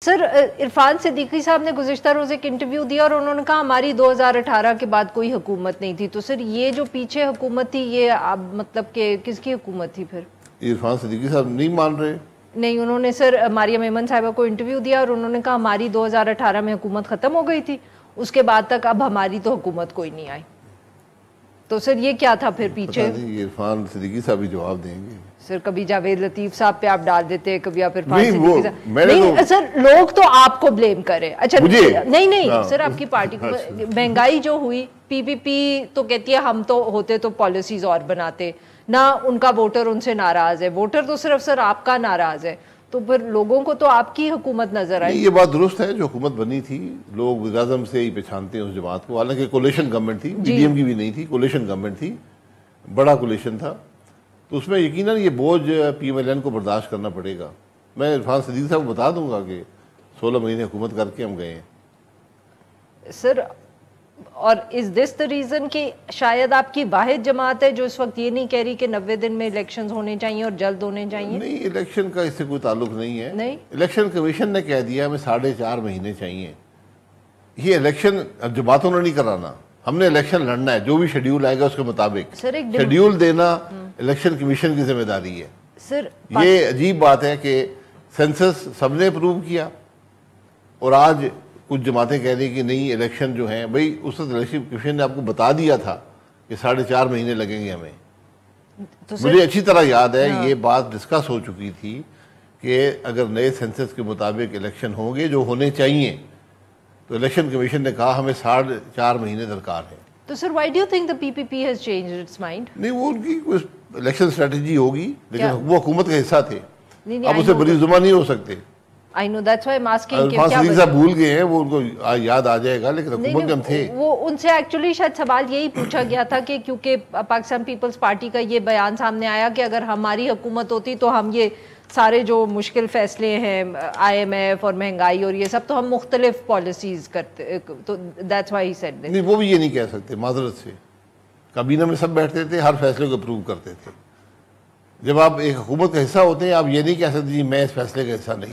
سر عرفان صدیقی صاحب نے گزشتہ روز ایک انٹرویو دیا اور انہوں نے کہا ہماری 2018 کے بعد کوئی حکومت نہیں تھی. تو سر یہ جو پیچھے حکومت تھی یہ مطلب کہ کس کی حکومت تھی پھر؟ عرفان صدیقی صاحب نہیں مان رہے. نہیں، انہوں نے سر مریم ایمن صاحبہ کو انٹرویو دیا اور انہوں نے کہا ہماری 2018 میں حکومت ختم ہو گئی تھی، اس کے بعد تک اب ہماری تو حکومت کوئی نہیں آئی. تو سر یہ کیا تھا پھر پیچھے؟ عرفان صدیقی صاحب بھی جواب دیں گے. سر کبھی جاوید لطیف صاحب پہ آپ ڈال دیتے، کبھی آپ عرفان صدیقی صاحب. نہیں سر، لوگ تو آپ کو بلیم کرے. اچھا نہیں سر، آپ کی پارٹی مہنگائی جو ہوئی، پی پی پی تو کہتی ہے ہم تو ہوتے تو پالیسیز اور بناتے، نہ ان کا ووٹر ان سے ناراض ہے، ووٹر تو صرف سر آپ کا ناراض ہے. تو پھر لوگوں کو تو آپ کی حکومت نظر آئی. یہ بات درست ہے، جو حکومت بنی تھی لوگ وزیراعظم سے ہی پہچانتے ہیں اس جماعت کو، حالانکہ کولیشن گورنمنٹ تھی، پی ڈی ایم کی بھی نہیں تھی، کولیشن گورنمنٹ تھی، بڑا کولیشن تھا. تو اس میں یقیناً یہ بوجھ پی ایم ایل این کو برداشت کرنا پڑے گا. میں عرفان صدیقی صاحب کو بتا دوں گا کہ 16 مہینے حکومت کر کے ہم گئے ہیں. سر اور از دس دا ریزن کہ شاید آپ کی واحد جماعت ہے جو اس وقت یہ نہیں کہہ رہی کہ 90 دن میں الیکشنز ہونے چاہیے اور جلد ہونے چاہیے؟ نہیں، الیکشن کا اس سے کوئی تعلق نہیں ہے. نہیں، الیکشن کمیشن نے کہہ دیا ہمیں 4.5 مہینے چاہیے. یہ الیکشن جماعتوں نے نہیں کرانا، ہم نے الیکشن لڑنا ہے، جو بھی شیڈیول آئے گا اس کے مطابق. شیڈیول دینا الیکشن کمیشن کی ذمہ داری ہے. سر یہ عجیب بات ہے کہ سینسس سب نے اپروو کیا اور آج کچھ جماعتیں کہہ رہی کہ نہیں الیکشن جو ہیں، بھئی اس وقت الیکشن کمیشن نے آپ کو بتا دیا تھا کہ 4.5 مہینے لگیں گے ہمیں. مجھے اچھی طرح یاد ہے یہ بات ڈسکس ہو چکی تھی کہ اگر نئے سینسس کے مطابق الیکشن ہوں گے جو ہونے چاہیے تو الیکشن کمیشن نے کہا ہمیں 4.5 مہینے درکار ہے. تو sir why do you think the PPP has changed its mind؟ نہیں، وہ ان کی کوئی الیکشن اسٹریٹجی ہوگی، لیکن وہ حکومت کا حصہ تھے، اب اسے بری زبان نہیں ہو سکتے. I know, that's why I'm asking کہ عرفان صدیقی صاحب بھول گئے ہیں، وہ ان کو یاد آ جائے گا، لیکن حکومت میں ہم تھے. وہ ان سے ایکچولی شاید سوال یہی پوچھا گیا تھا کہ کیونکہ پاکستان پیپلز پارٹی کا یہ بیان سامنے آیا کہ اگر ہماری حکومت ہوتی تو ہم یہ سارے جو مشکل فیصلے ہیں IMF اور مہنگائی اور یہ سب تو ہم مختلف پالیسیز کرتے، تو that's why he said this. نہیں، وہ بھی یہ نہیں کہہ سکتے معذرت سے. کابینہ میں سب بیٹھتے تھے، ہر فیصلے کو اپروو کرتے تھے. جب آپ ایک حکومت کا حصہ ہوتے ہیں آپ یہ نہیں کہہ سکتے جی میں اس فیصلے کا حصہ نہیں.